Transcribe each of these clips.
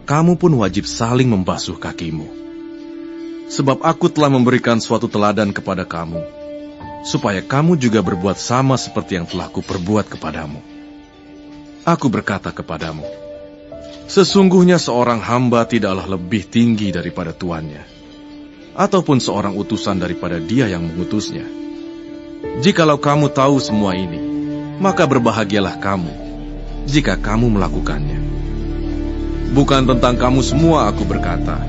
kamu pun wajib saling membasuh kakimu. Sebab aku telah memberikan suatu teladan kepada kamu, supaya kamu juga berbuat sama seperti yang telah kuperbuat kepadamu. Aku berkata kepadamu, sesungguhnya seorang hamba tidaklah lebih tinggi daripada tuannya, ataupun seorang utusan daripada dia yang mengutusnya. Jikalau kamu tahu semua ini, maka berbahagialah kamu jika kamu melakukannya. Bukan tentang kamu semua aku berkata,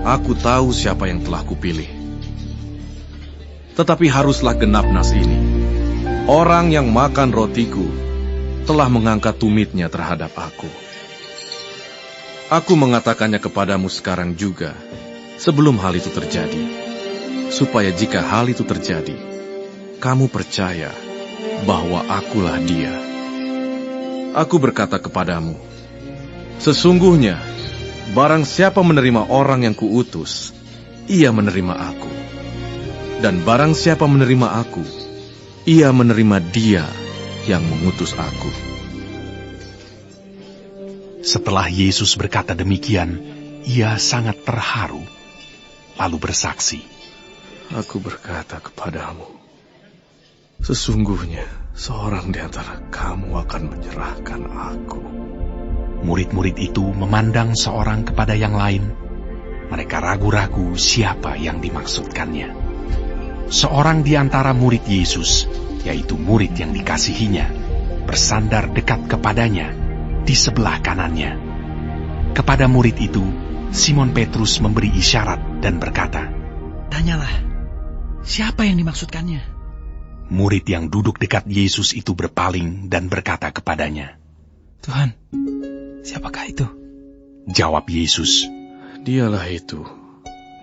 aku tahu siapa yang telah kupilih. Tetapi haruslah genap nas ini, orang yang makan rotiku telah mengangkat tumitnya terhadap aku. Aku mengatakannya kepadamu sekarang juga, sebelum hal itu terjadi, supaya jika hal itu terjadi, kamu percaya bahwa akulah dia. Aku berkata kepadamu, sesungguhnya, barang siapa menerima orang yang kuutus, ia menerima aku. Dan barang siapa menerima aku, ia menerima dia yang mengutus aku. Setelah Yesus berkata demikian, ia sangat terharu, lalu bersaksi, Aku berkata kepadamu, sesungguhnya seorang di antara kamu akan menyerahkan aku. Murid-murid itu memandang seorang kepada yang lain. Mereka ragu-ragu siapa yang dimaksudkannya. Seorang di antara murid Yesus, yaitu murid yang dikasihinya, bersandar dekat kepadanya, di sebelah kanannya. Kepada murid itu, Simon Petrus memberi isyarat dan berkata, Tanyalah, siapa yang dimaksudkannya? Murid yang duduk dekat Yesus itu berpaling dan berkata kepadanya, Tuhan, siapakah itu? Jawab Yesus, Dialah itu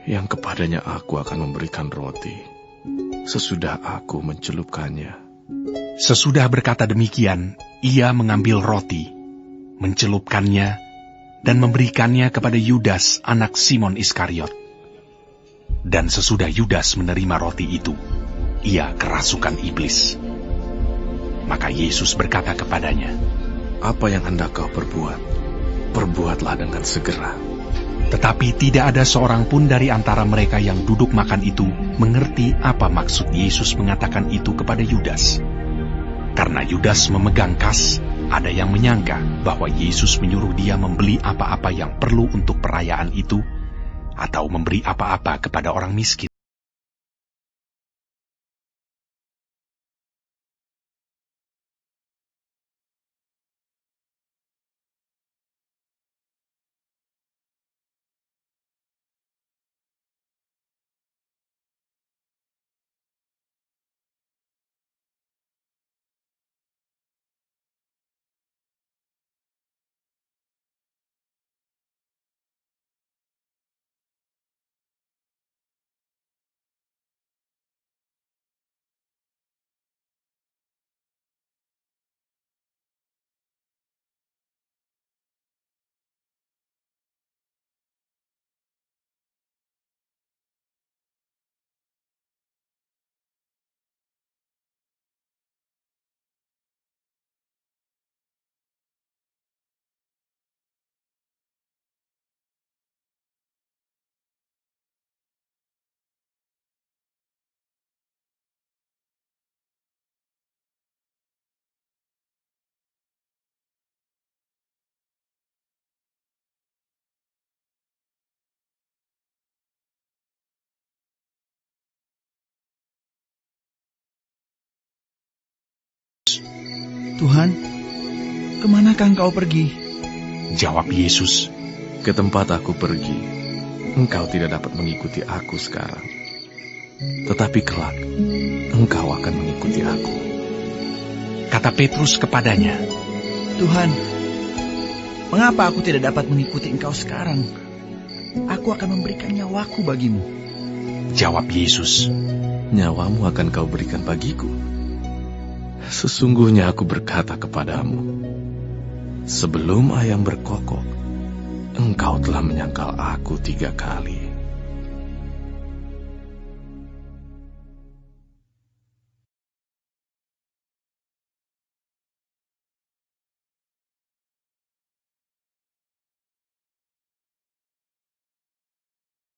yang kepadanya aku akan memberikan roti, sesudah aku mencelupkannya. Sesudah berkata demikian, ia mengambil roti, mencelupkannya, dan memberikannya kepada Yudas, anak Simon Iskariot. Dan sesudah Yudas menerima roti itu, ia kerasukan iblis. Maka Yesus berkata kepadanya, Apa yang hendak kau perbuat, perbuatlah dengan segera. Tetapi tidak ada seorang pun dari antara mereka yang duduk makan itu mengerti apa maksud Yesus mengatakan itu kepada Yudas. Karena Yudas memegang kas, ada yang menyangka bahwa Yesus menyuruh dia membeli apa-apa yang perlu untuk perayaan itu, atau memberi apa-apa kepada orang miskin. Tuhan, kemanakah engkau pergi? Jawab Yesus, Ke tempat aku pergi, engkau tidak dapat mengikuti aku sekarang. Tetapi kelak, engkau akan mengikuti aku. kata Petrus kepadanya, Tuhan, mengapa aku tidak dapat mengikuti engkau sekarang? Aku akan memberikan nyawaku bagimu. Jawab Yesus, Nyawamu akan kau berikan bagiku. Sesungguhnya aku berkata kepadamu, sebelum ayam berkokok, engkau telah menyangkal aku 3 kali.